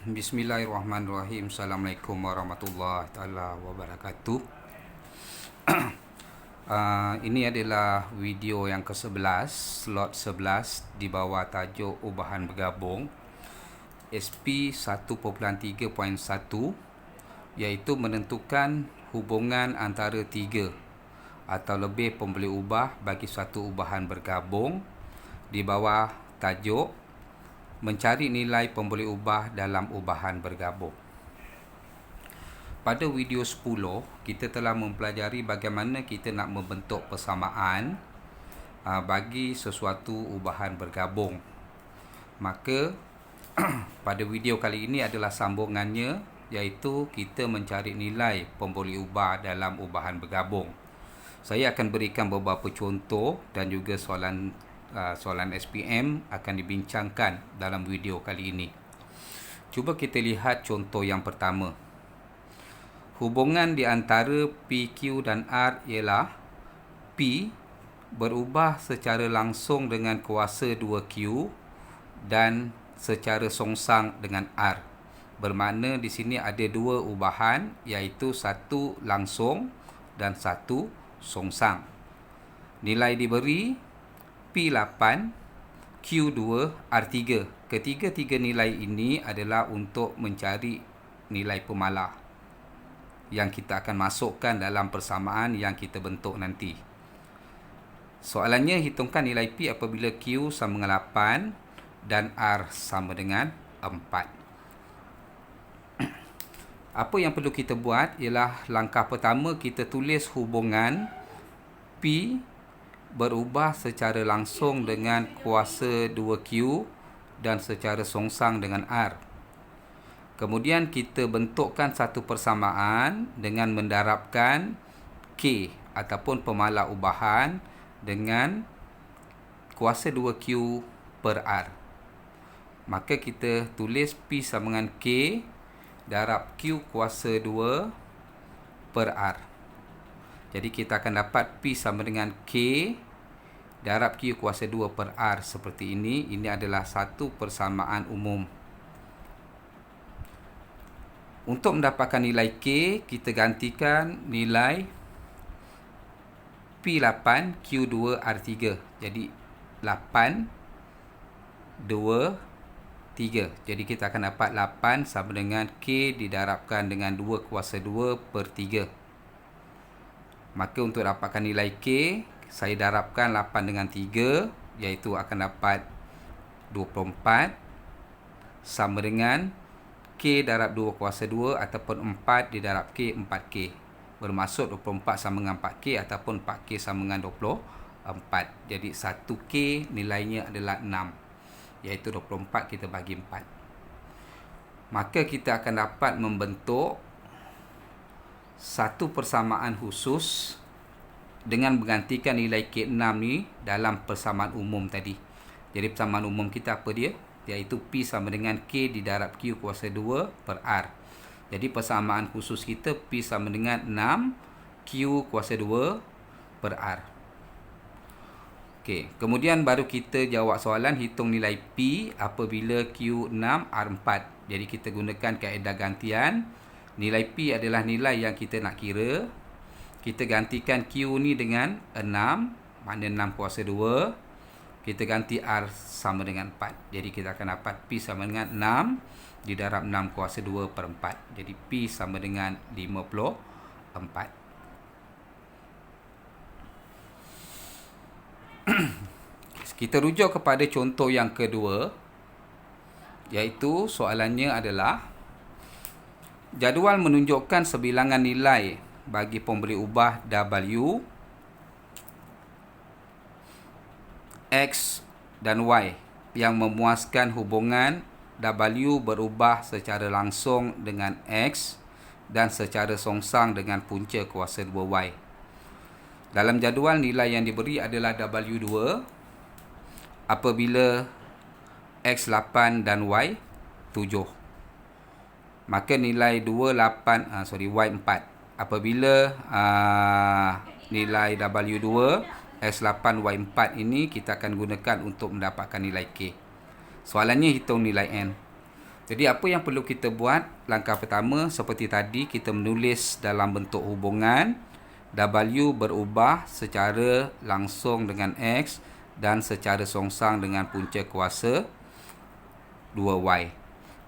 Bismillahirrahmanirrahim. Assalamualaikum warahmatullahi taala wabarakatuh. Ini adalah video yang ke-11, slot 11 di bawah tajuk ubahan bergabung SP 1.3.1, iaitu menentukan hubungan antara tiga atau lebih pembeli ubah bagi suatu ubahan bergabung di bawah tajuk mencari nilai pembeli ubah dalam ubahan bergabung. Pada video 10, kita telah mempelajari bagaimana kita nak membentuk persamaan bagi sesuatu ubahan bergabung. Maka pada video kali ini adalah sambungannya, iaitu kita mencari nilai pembeli ubah dalam ubahan bergabung. Saya akan berikan beberapa contoh dan juga soalan SPM akan dibincangkan dalam video kali ini. Cuba kita lihat contoh yang pertama. Hubungan di antara PQ dan R ialah P berubah secara langsung dengan kuasa 2Q dan secara songsang dengan R. Bermakna di sini ada dua ubahan, iaitu satu langsung dan satu songsang. Nilai diberi P8, Q2, R3. Ketiga-tiga nilai ini adalah untuk mencari nilai pemalah yang kita akan masukkan dalam persamaan yang kita bentuk nanti. Soalannya, hitungkan nilai P apabila Q sama dengan 8 dan R sama dengan 4. Apa yang perlu kita buat ialah langkah pertama, kita tulis hubungan P berubah secara langsung dengan kuasa 2Q dan secara songsang dengan R. Kemudian kita bentukkan satu persamaan dengan mendarabkan K ataupun pemalah ubahan dengan kuasa 2Q per R. Maka kita tulis P sama dengan K darab Q kuasa 2 per R. Jadi kita akan dapat P sama dengan K darab Q kuasa 2 per R seperti ini. Ini adalah satu persamaan umum. Untuk mendapatkan nilai K, kita gantikan nilai P8 Q2 R3. Jadi 8 2 3. Jadi kita akan dapat 8 sama dengan K didarabkan dengan 2 kuasa 2 per 3. Maka untuk dapatkan nilai K, saya darabkan 8 dengan 3, iaitu akan dapat 24 sama dengan K darab 2 kuasa 2 ataupun 4 didarab K, 4K. Bermaksud 24 sama dengan 4K ataupun 4K sama dengan 24. Jadi 1K nilainya adalah 6, iaitu 24 kita bagi 4. Maka kita akan dapat membentuk satu persamaan khusus dengan menggantikan nilai K6 ni dalam persamaan umum tadi. Jadi persamaan umum kita apa dia? Iaitu P sama dengan K didarab Q kuasa 2 per R. Jadi persamaan khusus kita P sama dengan 6 Q kuasa 2 per R. Okey, kemudian baru kita jawab soalan hitung nilai P apabila Q6 R4. Jadi kita gunakan kaedah gantian. Nilai P adalah nilai yang kita nak kira. Kita gantikan Q ni dengan 6, makna 6 kuasa 2. Kita ganti R sama dengan 4. Jadi kita akan dapat P sama dengan 6 didarab 6 kuasa 2 per 4. Jadi P sama dengan 54. Kita rujuk kepada contoh yang kedua, iaitu soalannya adalah jadual menunjukkan sebilangan nilai bagi pembeli ubah W, X dan Y yang memuaskan hubungan W berubah secara langsung dengan X dan secara songsang dengan punca kuasa 2Y. Dalam jadual, nilai yang diberi adalah W2 apabila X8 dan Y7. Maka nilai Y4 apabila nilai W2 S8 Y4 ini kita akan gunakan untuk mendapatkan nilai K. Soalannya hitung nilai N. Jadi apa yang perlu kita buat? Langkah pertama seperti tadi, kita menulis dalam bentuk hubungan W berubah secara langsung dengan X dan secara songsang dengan punca kuasa 2Y.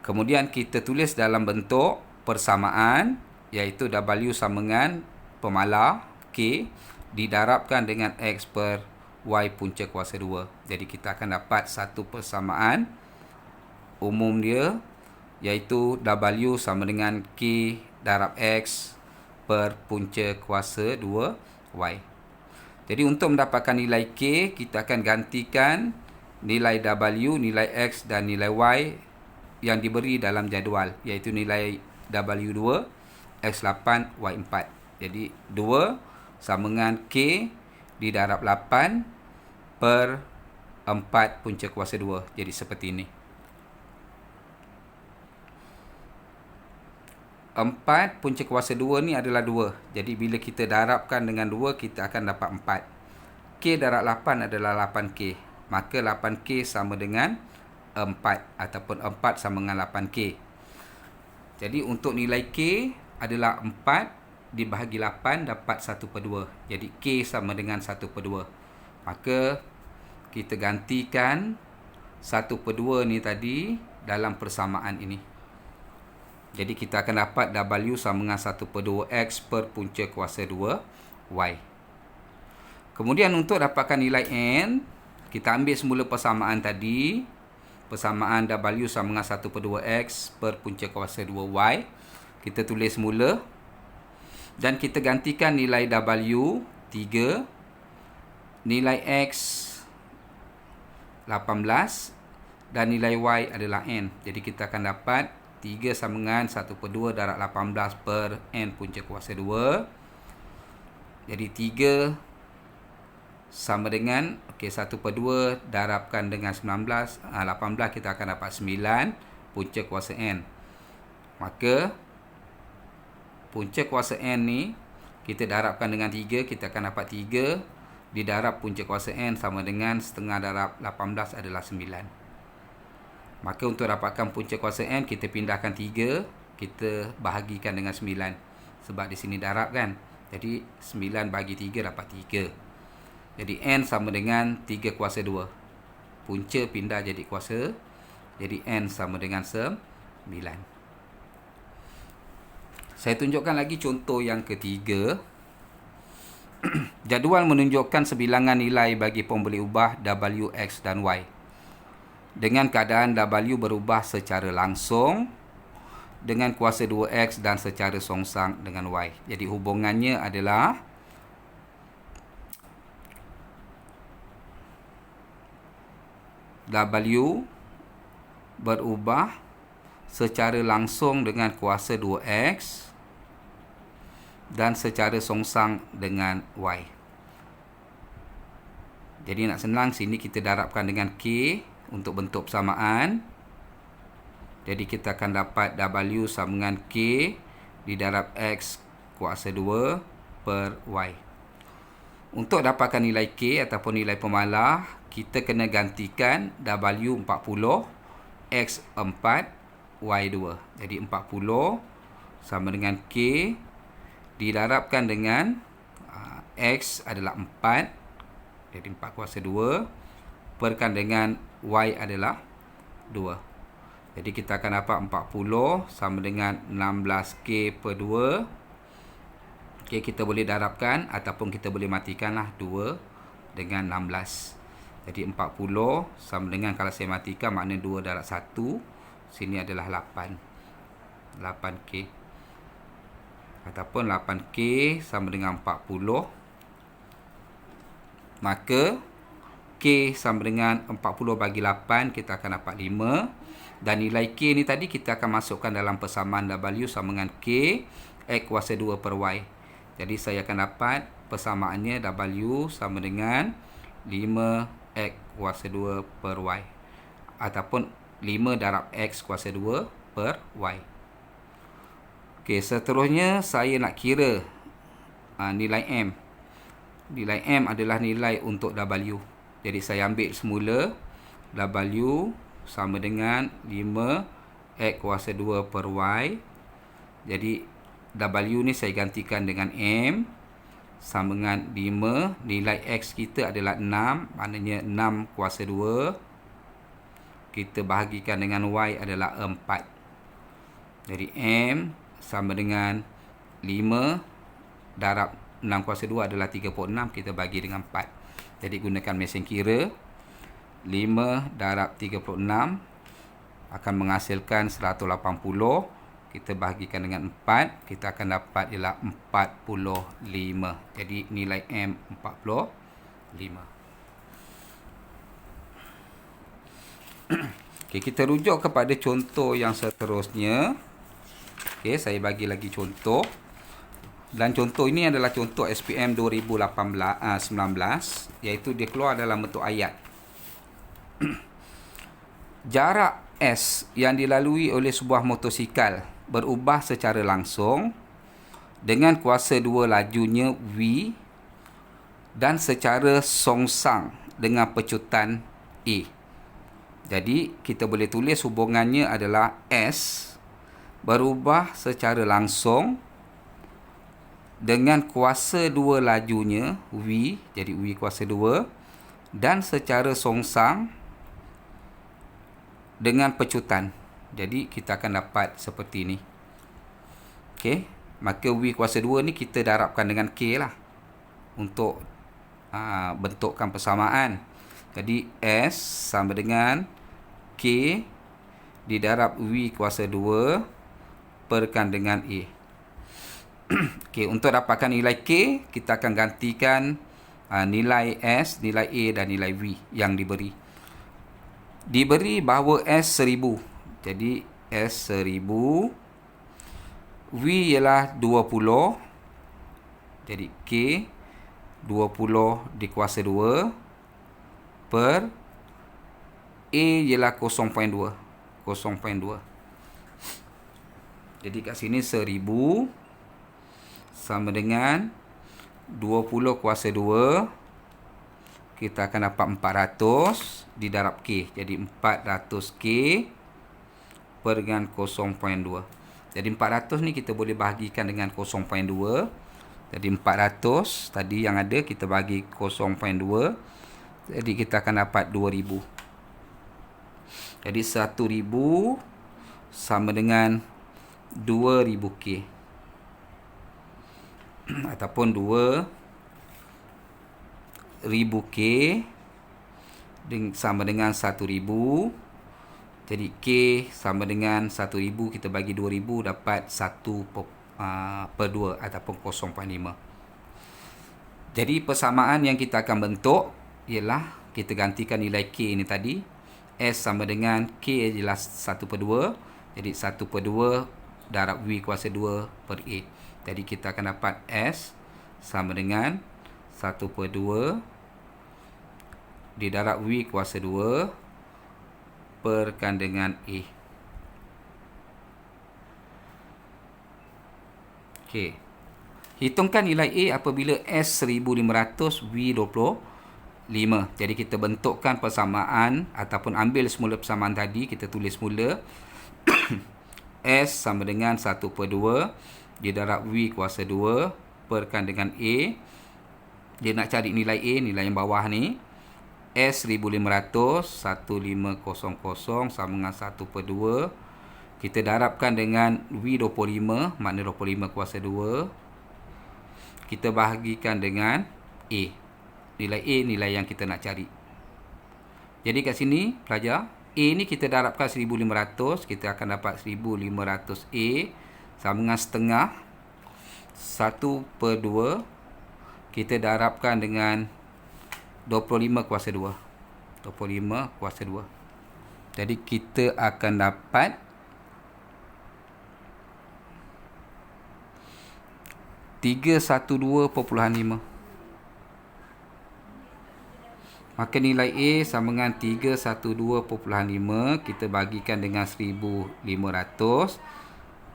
Kemudian kita tulis dalam bentuk persamaan, iaitu W sama dengan pemalar K didarabkan dengan X per Y punca kuasa 2. Jadi kita akan dapat satu persamaan umum dia, iaitu W sama dengan K darab X per punca kuasa 2Y. Jadi untuk mendapatkan nilai K, kita akan gantikan nilai W, nilai X dan nilai Y yang diberi dalam jadual, iaitu nilai W2, X8, Y4. Jadi 2 sama dengan K didarab 8 per 4 punca kuasa 2. Jadi seperti ini. 4 punca kuasa 2 ni adalah 2. Jadi bila kita darabkan dengan 2, kita akan dapat 4. K darab 8 adalah 8K. Maka 8K sama dengan 4. Ataupun 4 sama dengan 8K. Jadi untuk nilai K adalah 4 dibahagi 8 dapat 1 per 2. Jadi K sama dengan 1 per 2. Maka kita gantikan 1 per 2 ni tadi dalam persamaan ini. Jadi kita akan dapat W sama dengan 1 per 2X per punca kuasa 2Y. Kemudian untuk dapatkan nilai N, kita ambil semula persamaan tadi. Persamaan W sama dengan 1 per 2X per punca kuasa 2Y. Kita tulis semula. Dan kita gantikan nilai W 3. Nilai X 18. Dan nilai Y adalah N. Jadi kita akan dapat 3 sama dengan 1 per 2 darab 18 per N punca kuasa 2. Jadi 3 sama dengan 1 per 2 darabkan dengan 18. 18 kita akan dapat 9 punca kuasa N. Maka punca kuasa N ni kita darabkan dengan 3. Kita akan dapat 3 didarab punca kuasa N sama dengan setengah darab 18 adalah 9. Maka untuk dapatkan punca kuasa N, kita pindahkan 3, kita bahagikan dengan 9. Sebab di sini darab kan. Jadi 9 bagi 3 dapat 3. Jadi N sama dengan 3 kuasa 2. Punca pindah jadi kuasa. Jadi N sama dengan 9. Saya tunjukkan lagi contoh yang ketiga. Jadual menunjukkan sebilangan nilai bagi pemboleh ubah W, X dan Y. Dengan keadaan W berubah secara langsung dengan kuasa 2X dan secara songsang dengan Y. Jadi hubungannya adalah W berubah secara langsung dengan kuasa 2X dan secara songsang dengan Y. Jadi nak senang, sini kita darabkan dengan K untuk bentuk persamaan. Jadi kita akan dapat W sama dengan K didarab X kuasa 2 per Y. Untuk dapatkan nilai K ataupun nilai pemalar, kita kena gantikan W 40, X 4, Y 2. Jadi 40 sama dengan K didarabkan dengan X adalah 4. Jadi 4 kuasa 2 perkan dengan Y adalah 2. Jadi kita akan dapat 40 sama dengan 16K per 2. Okay, kita boleh darabkan ataupun kita boleh matikanlah 2 dengan 16. Jadi 40 sama dengan, kalau saya matikan, makna 2 darab 1. Sini adalah 8. 8K. Ataupun 8K sama dengan 40. Maka K sama dengan 40 bagi 8, kita akan dapat 5. Dan nilai K ni tadi kita akan masukkan dalam persamaan W sama dengan K X kuasa 2 per Y. Jadi saya akan dapat persamaannya W sama dengan 5X kuasa 2 per Y. Ataupun 5 darab X kuasa 2 per Y. Okey, seterusnya saya nak kira nilai M. Nilai M adalah nilai untuk W. Jadi saya ambil semula W sama dengan 5 X kuasa 2 per Y. Jadi W ni saya gantikan dengan M sama dengan 5. Nilai X kita adalah 6. Maknanya 6 kuasa 2. Kita bahagikan dengan Y adalah 4. Jadi M sama dengan 5 darab 6 kuasa 2 adalah 36. Kita bagi dengan 4. Jadi gunakan mesin kira. 5 darab 36 akan menghasilkan 180. Kita bahagikan dengan 4. Kita akan dapat ialah 45. Jadi nilai M 45. Okay, kita rujuk kepada contoh yang seterusnya. Okay, saya bagi lagi contoh. Dan contoh ini adalah contoh SPM 2019, iaitu dia keluar dalam bentuk ayat. Jarak S yang dilalui oleh sebuah motosikal berubah secara langsung dengan kuasa 2 lajunya V dan secara songsang dengan pecutan A. Jadi kita boleh tulis hubungannya adalah S berubah secara langsung dengan kuasa 2 lajunya V, jadi V kuasa 2, dan secara songsang dengan pecutan. Jadi kita akan dapat seperti ini. Okey, maka V kuasa 2 ni kita darabkan dengan K lah untuk bentukkan persamaan. Jadi S sama dengan K didarab V kuasa 2 perkan dengan A. Okey, untuk dapatkan nilai K, kita akan gantikan nilai S, nilai A dan nilai V yang diberi. Diberi bahawa S 1000. Jadi S 1000. V ialah 20. Jadi K 20 dikuasa 2 per A ialah 0.2. 0.2. Jadi kat sini 1000 sama dengan 20 kuasa 2. Kita akan dapat 400 didarab K. Jadi 400K per dengan 0.2. Jadi 400 ni kita boleh bahagikan dengan 0.2. Jadi 400 tadi yang ada kita bagi 0.2. Jadi kita akan dapat 2000. Jadi 1000 sama dengan 2000K. Ataupun 2000K sama dengan 1000. Jadi K sama dengan 1000, kita bagi 2000 dapat 1 per 2 ataupun 0.5. Jadi persamaan yang kita akan bentuk ialah kita gantikan nilai K ini tadi. S sama dengan K adalah 1 per 2. Jadi 1 per 2 darab V kuasa 2 per A. Jadi kita akan dapat S sama dengan 1 per 2 didarab V kuasa 2 perkan dengan A. Okey. Hitungkan nilai A apabila S 1500, V 25. Jadi kita bentukkan persamaan ataupun ambil semula persamaan tadi, kita tulis semula. S sama dengan 1 per 2 didarab V kuasa 2 perkan dengan A. Dia nak cari nilai A, nilai yang bawah ni. S 1500, 1500 sama dengan 1 per 2. Kita darabkan dengan V 25, makna 25 kuasa 2. Kita bahagikan dengan A. Nilai A, nilai yang kita nak cari. Jadi kat sini, pelajar, A ni kita darabkan 1500. Kita akan dapat 1500A sama dengan setengah 1 per 2. Kita darabkan dengan 25 kuasa 2. 25 kuasa 2. Jadi kita akan dapat 312.5. Maka nilai A sama dengan 312.5. Kita bagikan dengan 1500.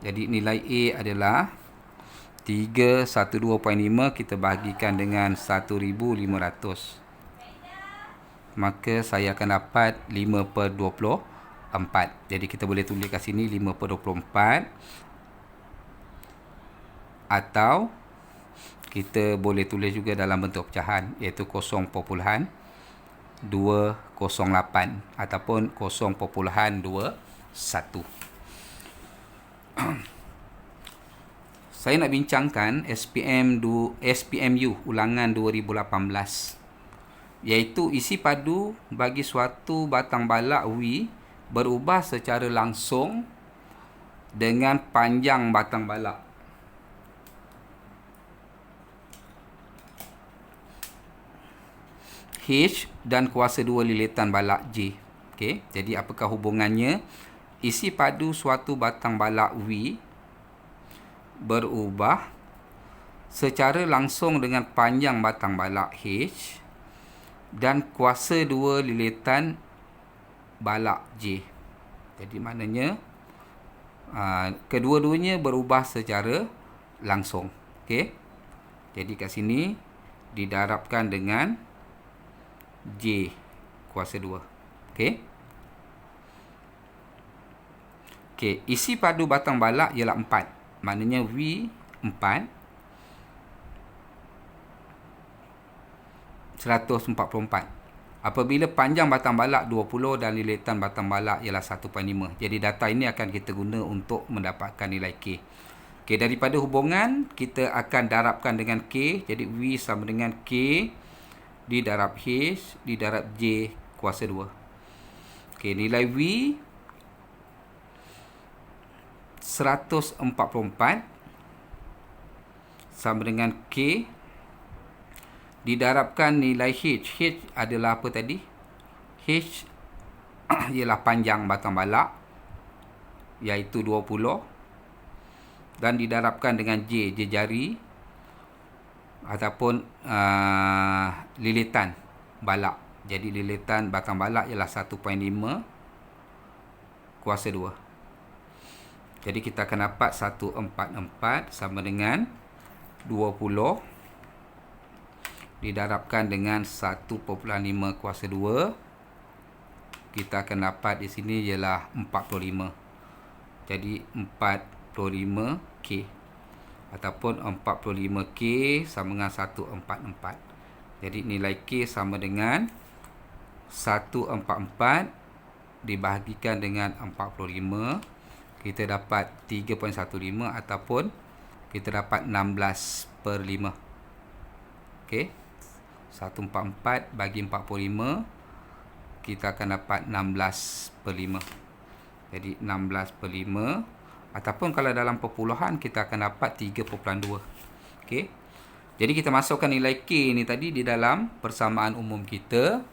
Jadi nilai A adalah 312.5. Kita bagikan dengan 1500. Maka saya akan dapat 5 per 20. 4. Jadi kita boleh tulis kat sini 5/24, atau kita boleh tulis juga dalam bentuk pecahan, iaitu 0.208 ataupun 0.21. Saya nak bincangkan SPMU ulangan 2018, iaitu isi padu bagi suatu batang balak V berubah secara langsung dengan panjang batang balak. H dan kuasa 2 lilitan balak J. Okey, jadi apakah hubungannya? Isi padu suatu batang balak V berubah secara langsung dengan panjang batang balak H dan kuasa 2 lilitan balak J. Jadi maknanya kedua-duanya berubah secara langsung. Okey. Jadi kat sini didarabkan dengan J kuasa 2. Okey. Okey, isi padu batang balak ialah 4. Maknanya V 4 144. Apabila panjang batang balak 20 dan lilitan batang balak ialah 1.5. Jadi data ini akan kita guna untuk mendapatkan nilai K. Okey, daripada hubungan kita akan darabkan dengan K. Jadi V sama dengan K didarab H didarab J kuasa 2. Okey, nilai V 144 sama dengan K didarabkan nilai H. H adalah apa tadi? H ialah panjang batang balak, iaitu 20, dan didarabkan dengan J jari ataupun lilitan balak. Jadi lilitan batang balak ialah 1.5 kuasa 2. Jadi kita akan dapat 144 sama dengan 20 didarabkan dengan 1.5 kuasa 2. Kita akan dapat di sini ialah 45. Jadi 45K ataupun 45K sama dengan 144. Jadi nilai K sama dengan 144 dibahagikan dengan 45. Kita dapat 3.15 ataupun kita dapat 16/5. Okey. 144 bagi 45, kita akan dapat 16/5. Jadi 16/5, ataupun kalau dalam perpuluhan kita akan dapat 3.2. Okey. Jadi kita masukkan nilai K ni tadi di dalam persamaan umum kita,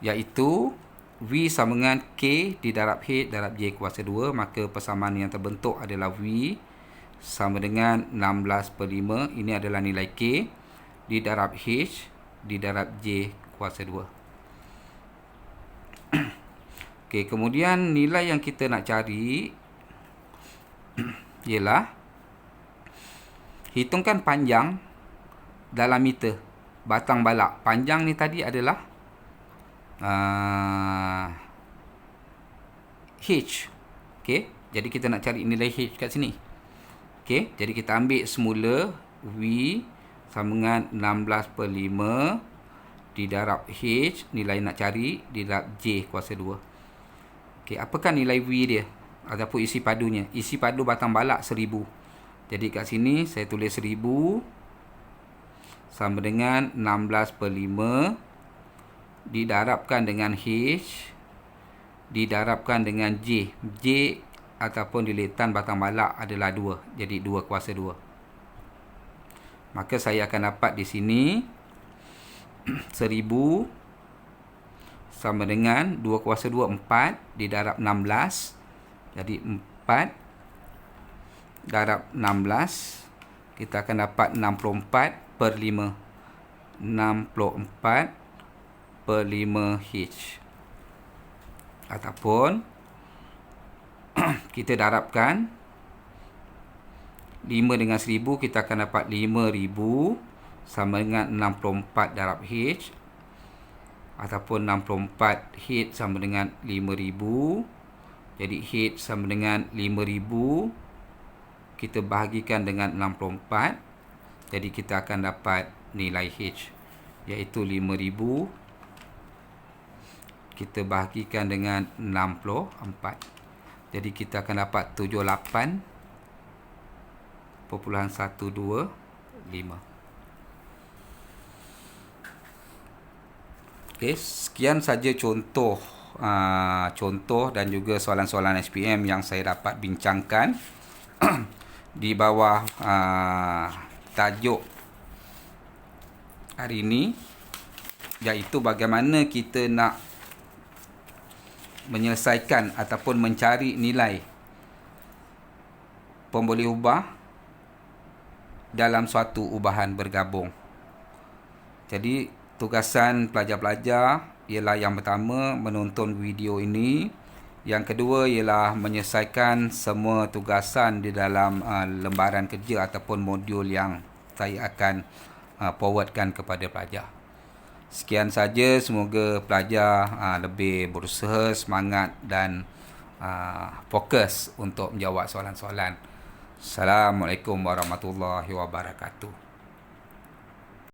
iaitu V sama dengan K didarab H darab J kuasa 2. Maka persamaan yang terbentuk adalah V sama dengan 16/5. Ini adalah nilai K didarab H didarab J kuasa 2. Okey, kemudian nilai yang kita nak cari ialah hitungkan panjang dalam meter batang balak. Panjang ni tadi adalah H. Okey, jadi kita nak cari nilai H kat sini. Okey, jadi kita ambil semula V sama dengan 16/5 didarab H, nilai nak cari, didarab J kuasa 2. Okey, apakah nilai V dia ataupun isi padunya? Isi padu batang balak 1000. Jadi kat sini saya tulis 1000 sama dengan 16/5 didarabkan dengan H didarabkan dengan J. J ataupun lilitan batang balak adalah 2. Jadi 2 kuasa 2. Maka saya akan dapat di sini 1000 sama dengan 2 kuasa 2, 4 didarab 16. Jadi 4 darab 16, kita akan dapat 64/5. 64/5H. Ataupun kita darabkan 5 dengan 1000, kita akan dapat 5000 sama dengan 64 darab H, ataupun 64H sama dengan 5000 Jadi H sama dengan 5,000 kita bahagikan dengan 64. Jadi kita akan dapat nilai H iaitu 5,000 kita bahagikan dengan 64. Jadi kita akan dapat 78.125. Okey, sekian saja contoh dan juga soalan-soalan SPM yang saya dapat bincangkan di bawah tajuk hari ini, iaitu bagaimana kita nak menyelesaikan ataupun mencari nilai pemboleh ubah dalam suatu ubahan bergabung. Jadi tugasan pelajar-pelajar ialah yang pertama menonton video ini, yang kedua ialah menyelesaikan semua tugasan di dalam lembaran kerja ataupun modul yang saya akan forwardkan kepada pelajar. Sekian saja, semoga pelajar lebih berusaha, semangat dan fokus untuk menjawab soalan-soalan. Assalamualaikum warahmatullahi wabarakatuh.